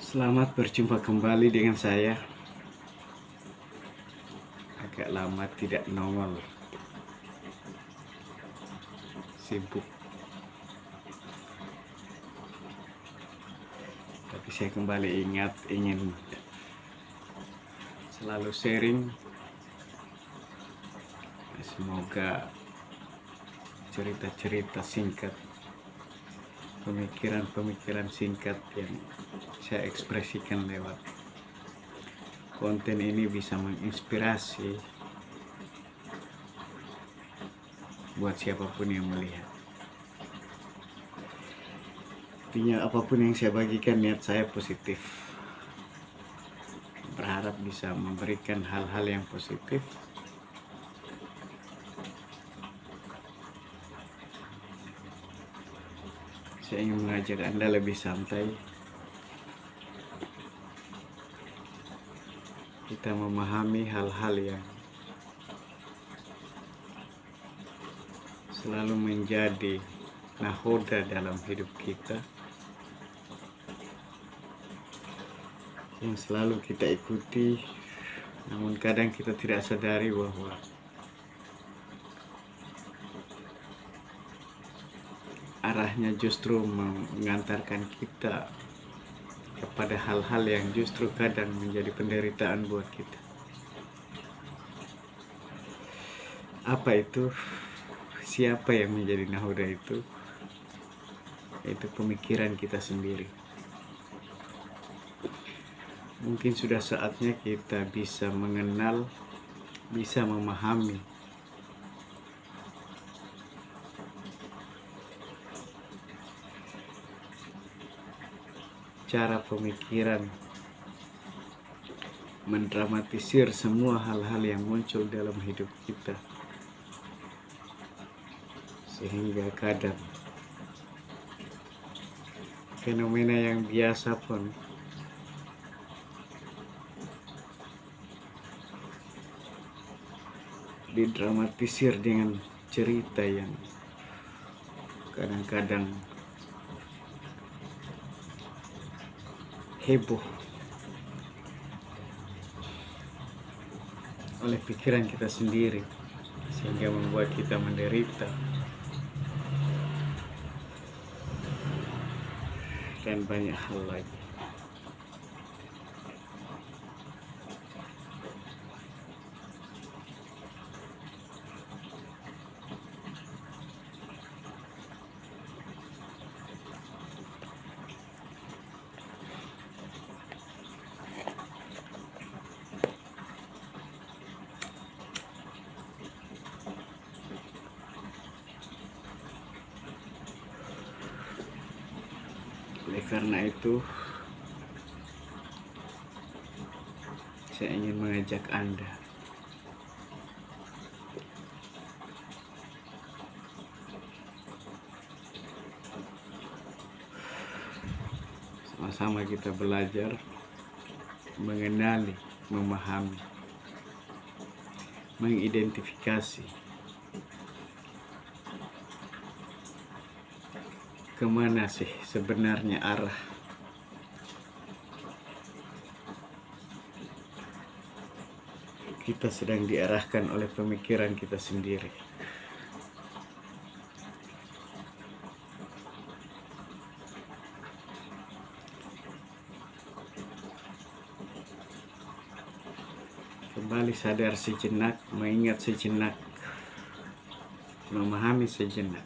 Selamat berjumpa kembali dengan saya. Agak lama tidak nongol, sibuk. Tapi saya kembali ingat ingin selalu sharing. Semoga cerita-cerita singkat, pemikiran-pemikiran singkat yang saya ekspresikan lewat konten ini bisa menginspirasi buat siapapun yang melihat. Intinya apapun yang saya bagikan, niat saya positif. Berharap bisa memberikan hal-hal yang positif. Saya ingin mengajak Anda lebih santai. Kita memahami hal-hal yang selalu menjadi nahoda dalam hidup kita, yang selalu kita ikuti, namun kadang kita tidak sadari bahwa arahnya justru mengantarkan kita kepada hal-hal yang justru kadang menjadi penderitaan buat kita. Apa itu? Siapa yang menjadi nahoda itu? Itu pemikiran kita sendiri. Mungkin sudah saatnya kita bisa mengenal, bisa memahami cara pemikiran mendramatisir semua hal-hal yang muncul dalam hidup kita, sehingga kadang fenomena yang biasa pun didramatisir dengan cerita yang kadang-kadang heboh oleh pikiran kita sendiri, sehingga membuat kita menderita dan banyak hal lagi. Oleh karena itu, saya ingin mengajak Anda sama-sama kita belajar mengenali, memahami, mengidentifikasi kemana sih sebenarnya arah kita sedang diarahkan oleh pemikiran kita sendiri. Kembali sadar sejenak, mengingat sejenak, memahami sejenak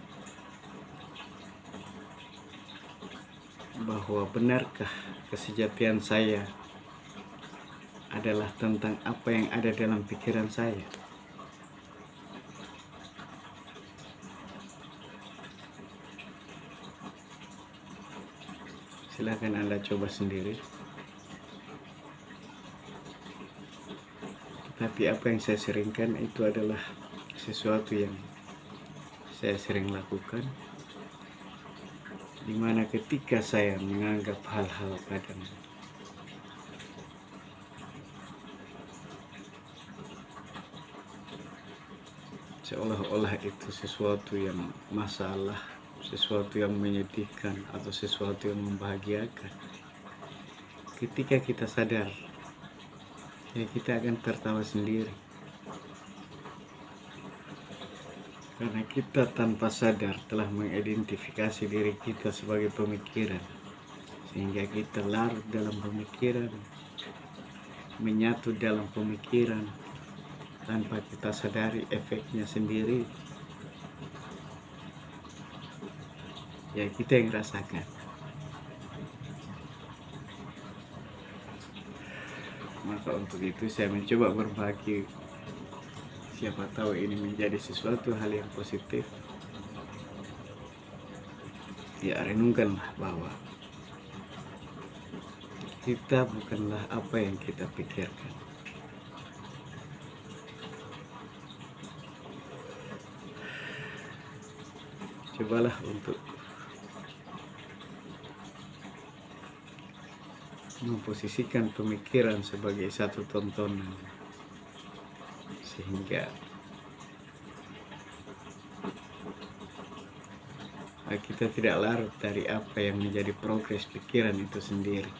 bahwa benarkah kesejatian saya adalah tentang apa yang ada dalam pikiran saya. Silakan Anda coba sendiri. Tapi apa yang saya seringkan itu adalah sesuatu yang saya sering lakukan, dimana ketika saya menganggap hal-hal kadang seolah-olah itu sesuatu yang masalah, sesuatu yang menyedihkan, atau sesuatu yang membahagiakan, ketika kita sadar, ya kita akan tertawa sendiri. Karena kita tanpa sadar telah mengidentifikasi diri kita sebagai pemikiran. Sehingga kita larut dalam pemikiran, menyatu dalam pemikiran, tanpa kita sadari efeknya sendiri. Ya kita yang rasakan. Maka untuk itu saya mencoba berbagi. Siapa tahu ini menjadi sesuatu hal yang positif. Ya renungkanlah bahwa kita bukanlah apa yang kita pikirkan. Cobalah untuk memposisikan pemikiran sebagai satu tontonan, sehingga kita tidak larut dari apa yang menjadi progres pikiran itu sendiri.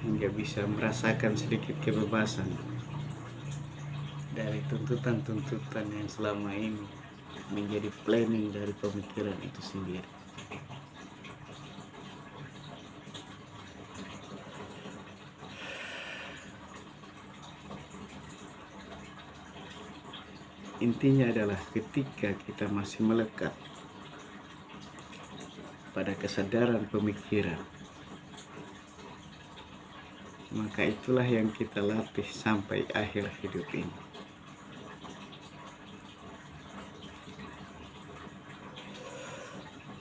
Sehingga bisa merasakan sedikit kebebasan dari tuntutan-tuntutan yang selama ini menjadi planning dari pemikiran itu sendiri. Intinya adalah ketika kita masih melekat pada kesadaran pemikiran, maka itulah yang kita latih sampai akhir hidup ini.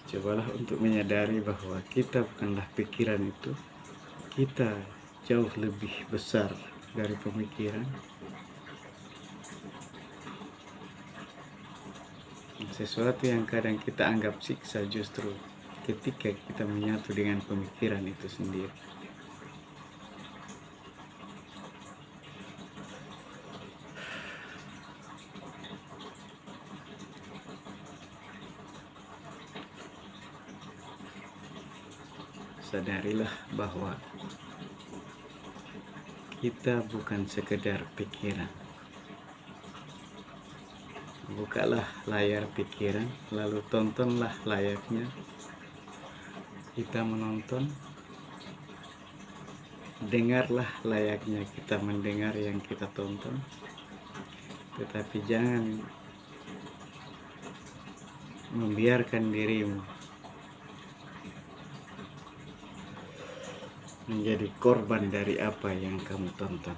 Cobalah untuk menyadari bahwa kita bukanlah pikiran itu. Kita jauh lebih besar dari pemikiran. Sesuatu yang kadang kita anggap siksa justru ketika kita menyatu dengan pemikiran itu sendiri. Sadarilah bahwa kita bukan sekedar pikiran. Bukalah layar pikiran, lalu tontonlah layaknya kita menonton. Dengarlah layaknya kita mendengar yang kita tonton. Tetapi jangan membiarkan dirimu menjadi korban dari apa yang kamu tonton.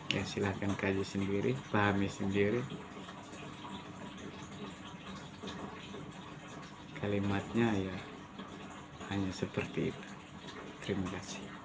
Ya silahkan kaji sendiri, pahami sendiri. Kalimatnya ya hanya seperti itu. Terima kasih.